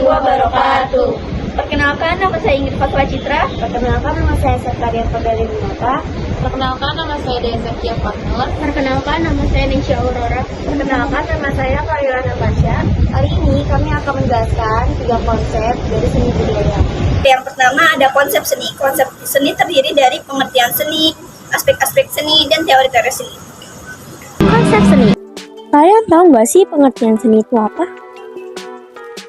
wabarakatuh. Perkenalkan, nama saya Ingrid Fatwa Citra. Perkenalkan, nama saya Sekaria Pagari Minata. Perkenalkan, nama saya Dezakia Fatnur. Perkenalkan, nama saya Nisha Aurora. Perkenalkan, nama saya Farila Natasha. Hari ini kami akan menjelaskan 3 konsep dari seni budaya. Yang pertama ada konsep seni. Konsep seni terdiri dari pengertian seni, aspek-aspek seni, dan teori-teori seni. Konsep seni. Kalian tahu nggak sih pengertian seni itu apa?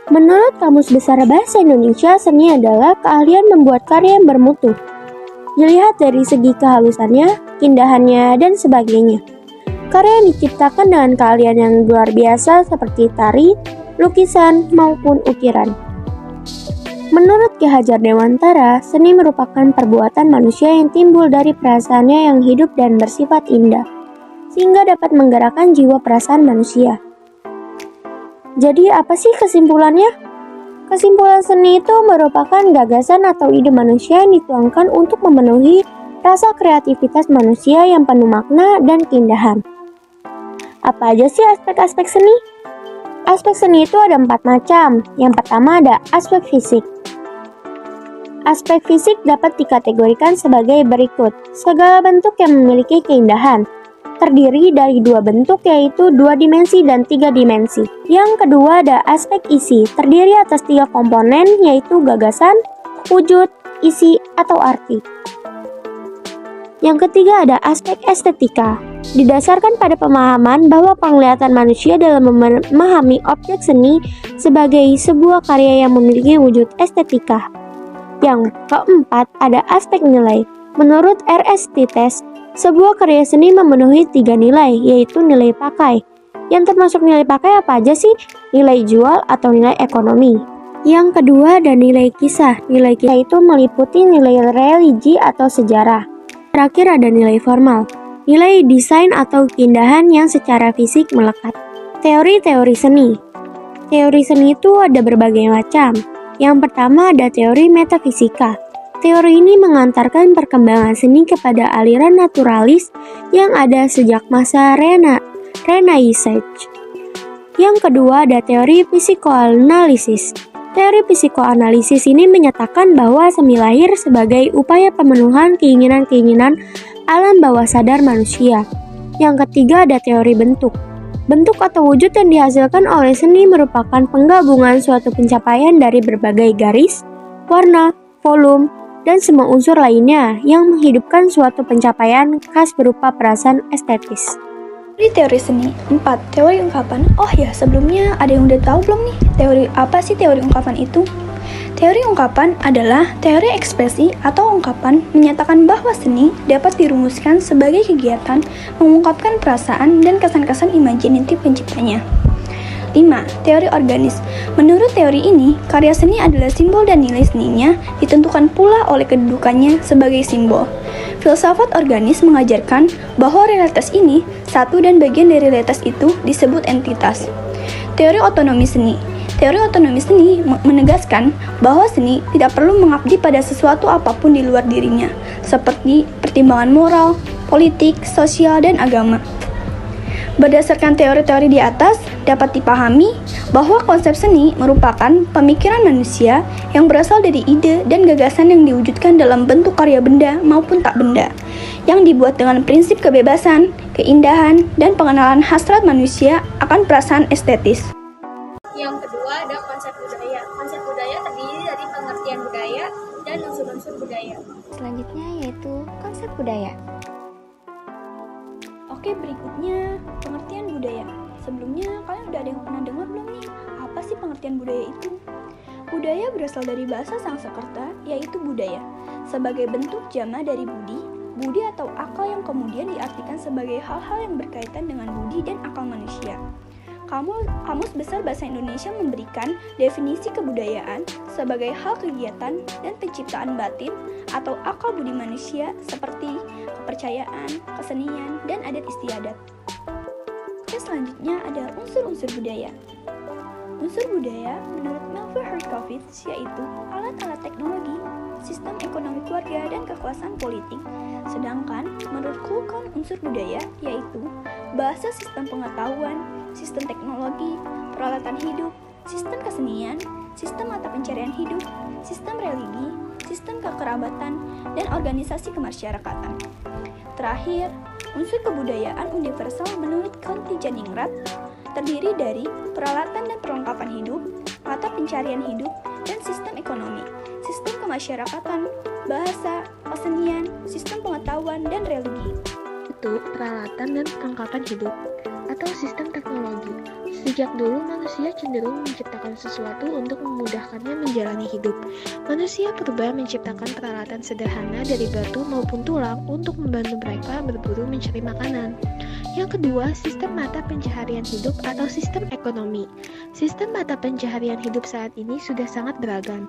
Menurut Kamus Besar Bahasa Indonesia, seni adalah keahlian membuat karya yang bermutu. Dilihat dari segi kehalusannya, keindahannya, dan sebagainya. Karya yang diciptakan dengan keahlian yang luar biasa seperti tari, lukisan, maupun ukiran. Menurut Ki Hajar Dewantara, seni merupakan perbuatan manusia yang timbul dari perasaannya yang hidup dan bersifat indah, sehingga dapat menggerakkan jiwa perasaan manusia. Jadi apa sih kesimpulannya? Kesimpulan seni itu merupakan gagasan atau ide manusia yang dituangkan untuk memenuhi rasa kreativitas manusia yang penuh makna dan keindahan. Apa aja sih aspek-aspek seni? Aspek seni itu ada 4 macam. Yang pertama ada aspek fisik. Aspek fisik dapat dikategorikan sebagai berikut. Segala bentuk yang memiliki keindahan. Terdiri dari 2 bentuk, yaitu 2 dimensi dan 3 dimensi. Yang kedua ada aspek isi, terdiri atas 3 komponen, yaitu gagasan, wujud, isi, atau arti. Yang ketiga ada aspek estetika, didasarkan pada pemahaman bahwa penglihatan manusia dalam memahami objek seni sebagai sebuah karya yang memiliki wujud estetika. Yang keempat ada aspek nilai. Menurut R.S. Tites, sebuah karya seni memenuhi 3 nilai, yaitu nilai pakai. Yang termasuk nilai pakai apa aja sih? Nilai jual atau nilai ekonomi. Yang kedua ada nilai kisah. Nilai kisah itu meliputi nilai religi atau sejarah. Terakhir ada nilai formal. Nilai desain atau keindahan yang secara fisik melekat. Teori-teori seni. Teori seni itu ada berbagai macam. Yang pertama ada teori metafisika. Teori ini mengantarkan perkembangan seni kepada aliran naturalis yang ada sejak masa Renaissance. Yang kedua ada teori psikoanalisis. Teori psikoanalisis ini menyatakan bahwa seni lahir sebagai upaya pemenuhan keinginan-keinginan alam bawah sadar manusia. Yang ketiga ada teori bentuk. Bentuk atau wujud yang dihasilkan oleh seni merupakan penggabungan suatu pencapaian dari berbagai garis, warna, volume, dan semua unsur lainnya yang menghidupkan suatu pencapaian khas berupa perasaan estetis. Teori seni 4. Teori ungkapan. Oh ya, sebelumnya ada yang udah tahu belum nih? Apa sih teori ungkapan itu? Teori ungkapan adalah teori ekspresi atau ungkapan menyatakan bahwa seni dapat dirumuskan sebagai kegiatan mengungkapkan perasaan dan kesan-kesan imajinatif penciptanya. 5. Teori organis. Menurut teori ini, karya seni adalah simbol dan nilai seninya ditentukan pula oleh kedudukannya sebagai simbol. Filsafat organis mengajarkan bahwa realitas ini, satu dan bagian dari realitas itu disebut entitas. Teori otonomi seni. Teori otonomi seni menegaskan bahwa seni tidak perlu mengabdi pada sesuatu apapun di luar dirinya, seperti pertimbangan moral, politik, sosial, dan agama. Berdasarkan teori-teori di atas, dapat dipahami bahwa konsep seni merupakan pemikiran manusia yang berasal dari ide dan gagasan yang diwujudkan dalam bentuk karya benda maupun tak benda, yang dibuat dengan prinsip kebebasan, keindahan, dan pengenalan hasrat manusia akan perasaan estetis. Yang kedua ada konsep budaya. Konsep budaya terdiri dari pengertian budaya dan unsur-unsur budaya. Selanjutnya yaitu konsep budaya. Oke, berikutnya pengertian budaya. Sebelumnya kalian udah ada yang pernah dengar belum nih? Apa sih pengertian budaya itu? Budaya berasal dari bahasa Sanskerta, yaitu budaya, sebagai bentuk jama dari budi atau akal yang kemudian diartikan sebagai hal-hal yang berkaitan dengan budi dan akal manusia. Kamus Besar Bahasa Indonesia memberikan definisi kebudayaan sebagai hal kegiatan dan penciptaan batin atau akal budi manusia seperti kepercayaan, kesenian, dan adat istiadat. Oke, selanjutnya ada unsur-unsur budaya. Unsur budaya menurut Melville Hurkowitz yaitu alat-alat teknologi, sistem ekonomi keluarga, dan kekuasaan politik. Sedangkan menurut Kulkon unsur budaya yaitu bahasa sistem pengetahuan, sistem teknologi, peralatan hidup, sistem kesenian, sistem mata pencarian hidup, sistem religi, sistem kekerabatan, dan organisasi kemasyarakatan. Terakhir, unsur kebudayaan universal menurut Conti-Janningrat terdiri dari peralatan dan perlengkapan hidup, mata pencarian hidup, dan sistem ekonomi, sistem kemasyarakatan, bahasa, kesenian, sistem pengetahuan, dan religi. Itu peralatan dan perlengkapan hidup atau sistem teknologi. Sejak dulu manusia cenderung menciptakan sesuatu untuk memudahkannya menjalani hidup. Manusia purba menciptakan peralatan sederhana dari batu maupun tulang untuk membantu mereka berburu mencari makanan. Yang kedua, sistem mata pencaharian hidup atau sistem ekonomi. Sistem mata pencaharian hidup saat ini sudah sangat beragam.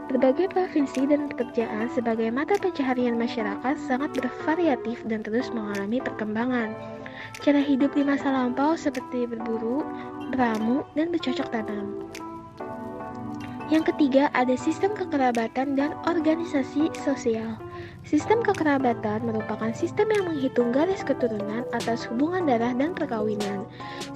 Berbagai provinsi dan pekerjaan sebagai mata pencaharian masyarakat sangat bervariatif dan terus mengalami perkembangan. Cara hidup di masa lampau seperti berburu, beramu, dan bercocok tanam. Yang ketiga, ada sistem kekerabatan dan organisasi sosial. Sistem kekerabatan merupakan sistem yang menghitung garis keturunan atas hubungan darah dan perkawinan.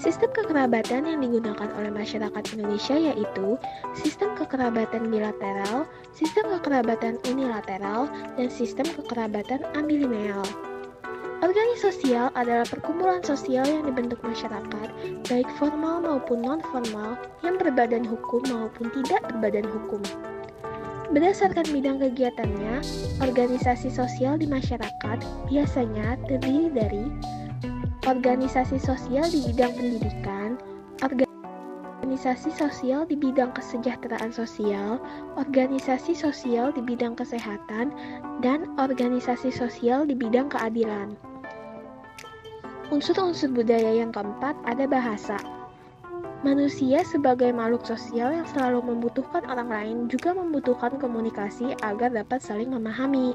Sistem kekerabatan yang digunakan oleh masyarakat Indonesia yaitu sistem kekerabatan bilateral, sistem kekerabatan unilateral, dan sistem kekerabatan ambilineal. Organisasi sosial adalah perkumpulan sosial yang dibentuk masyarakat, baik formal maupun non-formal, yang berbadan hukum maupun tidak berbadan hukum. Berdasarkan bidang kegiatannya, organisasi sosial di masyarakat biasanya terdiri dari organisasi sosial di bidang pendidikan, organisasi sosial di bidang kesejahteraan sosial, organisasi sosial di bidang kesehatan, dan organisasi sosial di bidang keadilan. Unsur-unsur budaya yang keempat ada bahasa. Manusia sebagai makhluk sosial yang selalu membutuhkan orang lain juga membutuhkan komunikasi agar dapat saling memahami.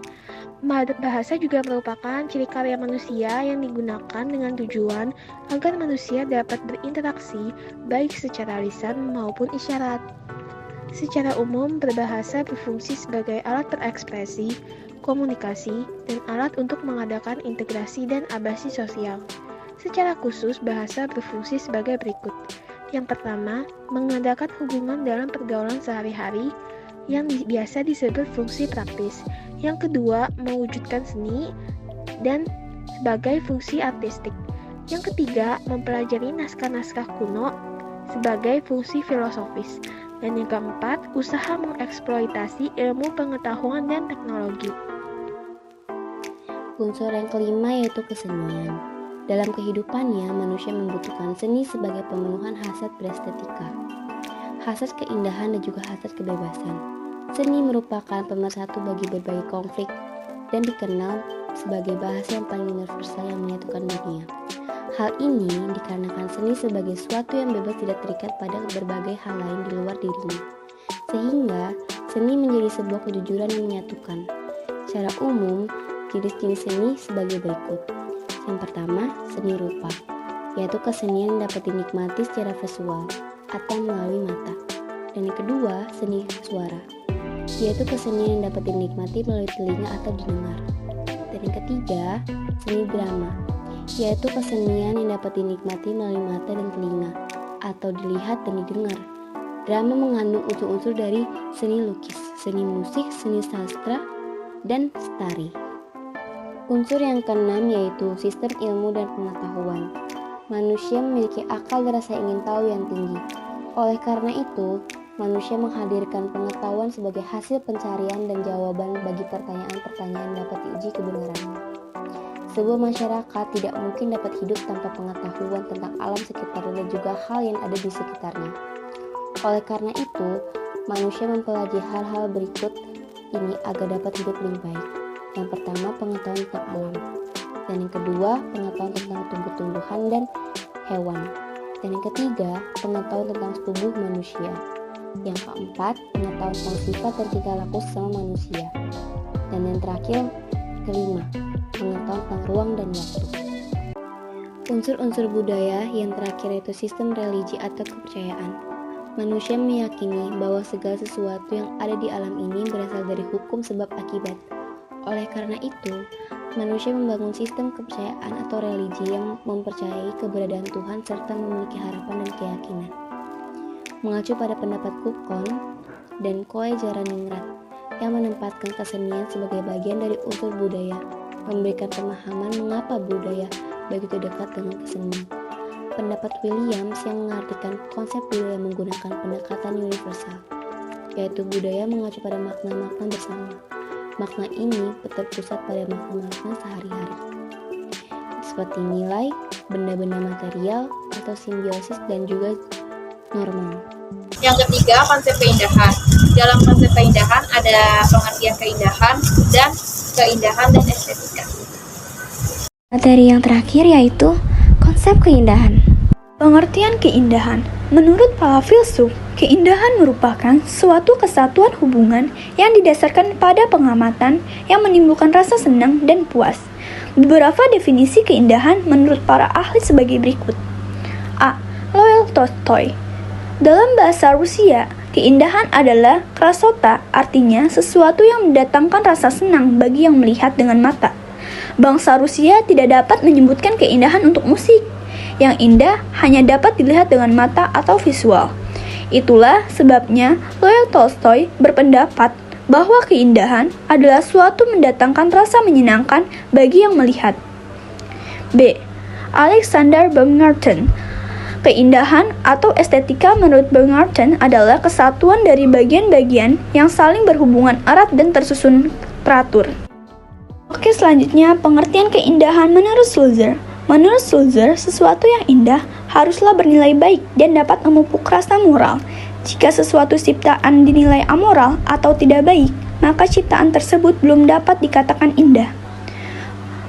Bahasa juga merupakan ciri karya manusia yang digunakan dengan tujuan agar manusia dapat berinteraksi baik secara lisan maupun isyarat. Secara umum, berbahasa berfungsi sebagai alat berekspresi, komunikasi, dan alat untuk mengadakan integrasi dan abasi sosial. Secara khusus, bahasa berfungsi sebagai berikut. Yang pertama, mengadakan hubungan dalam pergaulan sehari-hari yang biasa disebut fungsi praktis. Yang kedua, mewujudkan seni dan sebagai fungsi artistik. Yang ketiga, mempelajari naskah-naskah kuno sebagai fungsi filosofis. Dan yang keempat, usaha mengeksploitasi ilmu pengetahuan dan teknologi. Unsur yang kelima yaitu kesenian. Dalam kehidupannya, manusia membutuhkan seni sebagai pemenuhan hasrat berestetika, hasrat keindahan dan juga hasrat kebebasan. Seni merupakan pemersatu bagi berbagai konflik dan dikenal sebagai bahasa yang paling universal yang menyatukan dunia. Hal ini dikarenakan seni sebagai sesuatu yang bebas tidak terikat pada berbagai hal lain di luar dirinya, sehingga seni menjadi sebuah kejujuran yang menyatukan. Secara umum, jenis-jenis seni sebagai berikut. Yang pertama, seni rupa, yaitu kesenian yang dapat dinikmati secara visual atau melalui mata. Dan yang kedua, seni suara, yaitu kesenian yang dapat dinikmati melalui telinga atau didengar. Dan yang ketiga, seni drama, yaitu kesenian yang dapat dinikmati melalui mata dan telinga atau dilihat dan didengar. Drama mengandung unsur-unsur dari seni lukis, seni musik, seni sastra, dan tari. Unsur yang keenam yaitu sistem ilmu dan pengetahuan. Manusia memiliki akal dan rasa ingin tahu yang tinggi. Oleh karena itu, manusia menghadirkan pengetahuan sebagai hasil pencarian dan jawaban bagi pertanyaan-pertanyaan yang dapat diuji kebenarannya. Sebuah masyarakat tidak mungkin dapat hidup tanpa pengetahuan tentang alam sekitarnya dan juga hal yang ada di sekitarnya. Oleh karena itu, manusia mempelajari hal-hal berikut ini agar dapat hidup lebih baik. Yang pertama, pengetahuan tentang alam. Dan yang kedua, pengetahuan tentang tumbuh-tumbuhan dan hewan. Dan yang ketiga, pengetahuan tentang tubuh manusia. Yang keempat, pengetahuan tentang sifat dan tingkah laku sesama manusia. Dan yang terakhir, kelima, pengetahuan tentang ruang dan waktu. Unsur-unsur budaya yang terakhir yaitu sistem religi atau kepercayaan. Manusia meyakini bahwa segala sesuatu yang ada di alam ini berasal dari hukum sebab akibat. Oleh karena itu, manusia membangun sistem kepercayaan atau religi yang mempercayai keberadaan Tuhan serta memiliki harapan dan keyakinan. mengacu pada pendapat Kukon dan Koe Jaraningrat yang menempatkan kesenian sebagai bagian dari unsur budaya, memberikan pemahaman mengapa budaya begitu dekat dengan kesenian. Pendapat Williams yang mengartikan konsep budaya menggunakan pendekatan universal, yaitu budaya mengacu pada makna-makna bersama. Makna ini terpusat pada makna-makna sehari-hari, seperti nilai, benda-benda material, atau simbiosis dan juga normal. Yang ketiga, konsep keindahan. Dalam konsep keindahan ada pengertian keindahan dan estetika. Materi yang terakhir yaitu konsep keindahan. Pengertian keindahan. Menurut para filsuf, keindahan merupakan suatu kesatuan hubungan yang didasarkan pada pengamatan yang menimbulkan rasa senang dan puas. Beberapa definisi keindahan menurut para ahli sebagai berikut. A. Leo Tolstoy. Dalam bahasa Rusia, keindahan adalah krasota, artinya sesuatu yang mendatangkan rasa senang bagi yang melihat dengan mata. Bangsa Rusia tidak dapat menyebutkan keindahan untuk musik. Yang indah hanya dapat dilihat dengan mata atau visual. Itulah sebabnya Leo Tolstoy berpendapat bahwa keindahan adalah suatu mendatangkan rasa menyenangkan bagi yang melihat. B. Alexander Baumgarten. Keindahan atau estetika menurut Baumgarten adalah kesatuan dari bagian-bagian yang saling berhubungan erat dan tersusun teratur. Oke, selanjutnya pengertian keindahan menurut Sulzer. Menurut Sulzer, sesuatu yang indah haruslah bernilai baik dan dapat memupuk rasa moral. Jika sesuatu ciptaan dinilai amoral atau tidak baik, maka ciptaan tersebut belum dapat dikatakan indah.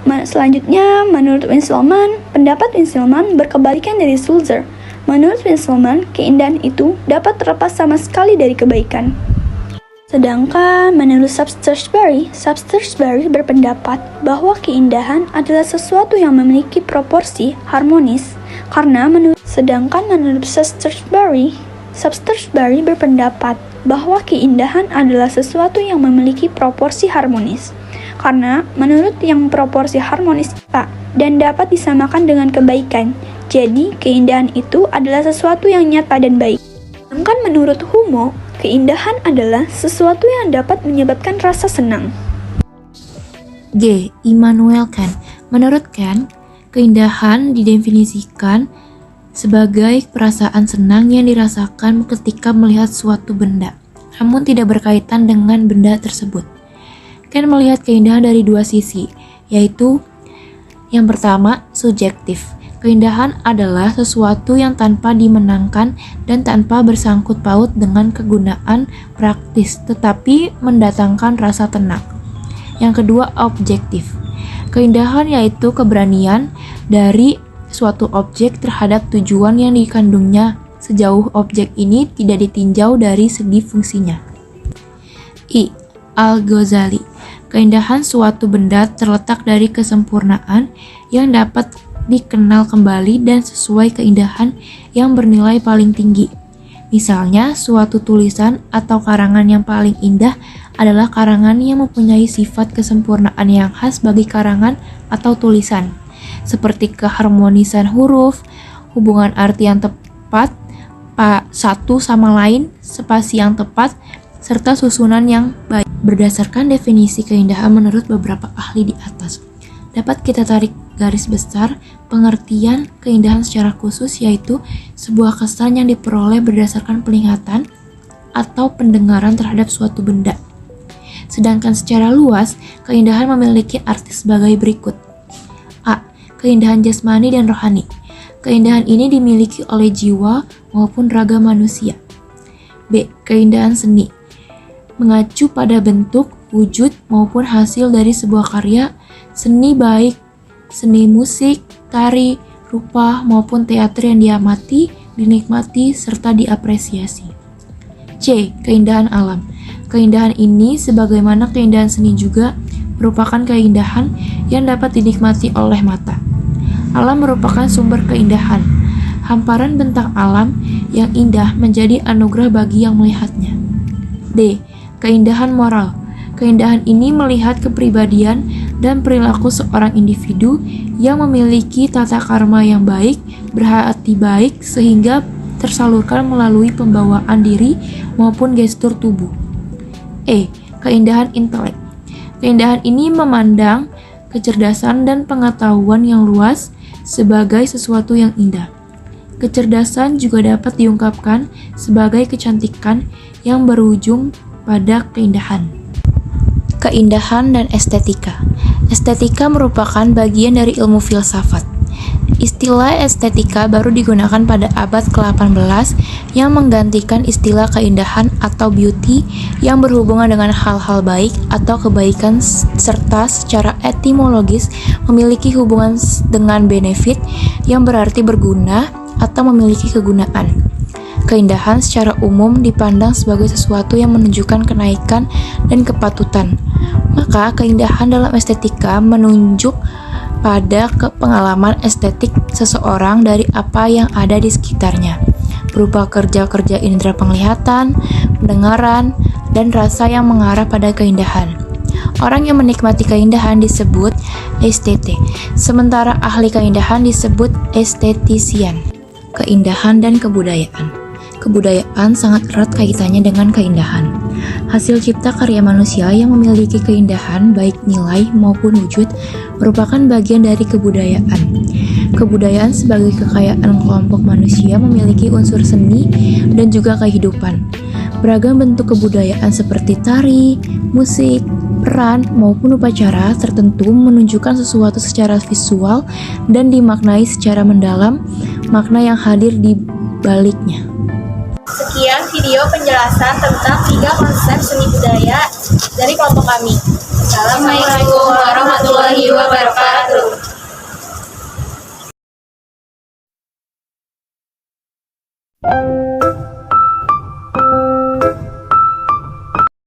Selanjutnya, menurut Winckelmann, pendapat Winckelmann berkebalikan dari Sulzer. Menurut Winckelmann, keindahan itu dapat terlepas sama sekali dari kebaikan. Sedangkan menurut Shaftesbury berpendapat bahwa keindahan adalah sesuatu yang memiliki proporsi harmonis. Menurut Shaftesbury berpendapat bahwa keindahan adalah sesuatu yang memiliki proporsi harmonis. Karena menurut yang proporsi harmonis tak dan dapat disamakan dengan kebaikan. Jadi, keindahan itu adalah sesuatu yang nyata dan baik. Sedangkan menurut Humo, keindahan adalah sesuatu yang dapat menyebabkan rasa senang. G. Immanuel Kant. Menurut Kant, keindahan didefinisikan sebagai perasaan senang yang dirasakan ketika melihat suatu benda, namun tidak berkaitan dengan benda tersebut. Kant melihat keindahan dari dua sisi, yaitu yang pertama, subjektif. Keindahan adalah sesuatu yang tanpa dimenangkan dan tanpa bersangkut paut dengan kegunaan praktis, tetapi mendatangkan rasa tenang. Yang kedua, objektif. Keindahan yaitu keberanian dari suatu objek terhadap tujuan yang dikandungnya, sejauh objek ini tidak ditinjau dari segi fungsinya. I. Al-Ghazali. Keindahan suatu benda terletak dari kesempurnaan yang dapat dikenal kembali dan sesuai keindahan yang bernilai paling tinggi. Misalnya, suatu tulisan atau karangan yang paling indah adalah karangan yang mempunyai sifat kesempurnaan yang khas bagi karangan atau tulisan, seperti keharmonisan huruf, hubungan arti yang tepat, satu sama lain, spasi yang tepat, serta susunan yang baik. Berdasarkan definisi keindahan menurut beberapa ahli di atas, dapat kita tarik garis besar pengertian keindahan secara khusus, yaitu sebuah kesan yang diperoleh berdasarkan penglihatan atau pendengaran terhadap suatu benda. Sedangkan secara luas, keindahan memiliki arti sebagai berikut. A. Keindahan jasmani dan rohani. Keindahan ini dimiliki oleh jiwa maupun raga manusia. B. Keindahan seni. Mengacu pada bentuk, wujud, maupun hasil dari sebuah karya, seni baik seni musik, tari, rupa, maupun teater yang diamati, dinikmati, serta diapresiasi. C. Keindahan alam. Keindahan ini, sebagaimana keindahan seni juga, merupakan keindahan yang dapat dinikmati oleh mata. Alam merupakan sumber keindahan. Hamparan bentang alam yang indah menjadi anugerah bagi yang melihatnya. D. Keindahan moral. Keindahan ini melihat kepribadian dan perilaku seorang individu yang memiliki tata karma yang baik, berhati baik, sehingga tersalurkan melalui pembawaan diri maupun gestur tubuh. Keindahan intelek. Keindahan ini memandang kecerdasan dan pengetahuan yang luas sebagai sesuatu yang indah. Kecerdasan juga dapat diungkapkan sebagai kecantikan yang berujung pada keindahan. Keindahan dan estetika. Estetika merupakan bagian dari ilmu filsafat. Istilah estetika baru digunakan pada abad ke-18 yang menggantikan istilah keindahan atau beauty yang berhubungan dengan hal-hal baik atau kebaikan serta secara etimologis memiliki hubungan dengan benefit yang berarti berguna atau memiliki kegunaan. Keindahan secara umum dipandang sebagai sesuatu yang menunjukkan kenaikan dan kepatutan. Maka keindahan dalam estetika menunjuk pada pengalaman estetik seseorang dari apa yang ada di sekitarnya, berupa kerja-kerja indera penglihatan, pendengaran, dan rasa yang mengarah pada keindahan. Orang yang menikmati keindahan disebut estete, sementara ahli keindahan disebut estetisian. Keindahan dan kebudayaan. Kebudayaan sangat erat kaitannya dengan keindahan. Hasil cipta karya manusia yang memiliki keindahan baik nilai maupun wujud merupakan bagian dari kebudayaan. Kebudayaan sebagai kekayaan kelompok manusia memiliki unsur seni dan juga kehidupan. Beragam bentuk kebudayaan seperti tari, musik, peran, maupun upacara tertentu menunjukkan sesuatu secara visual dan dimaknai secara mendalam makna yang hadir di baliknya. Sekian video penjelasan tentang 3 konsep seni budaya dari kelompok kami. Assalamualaikum warahmatullahi wabarakatuh.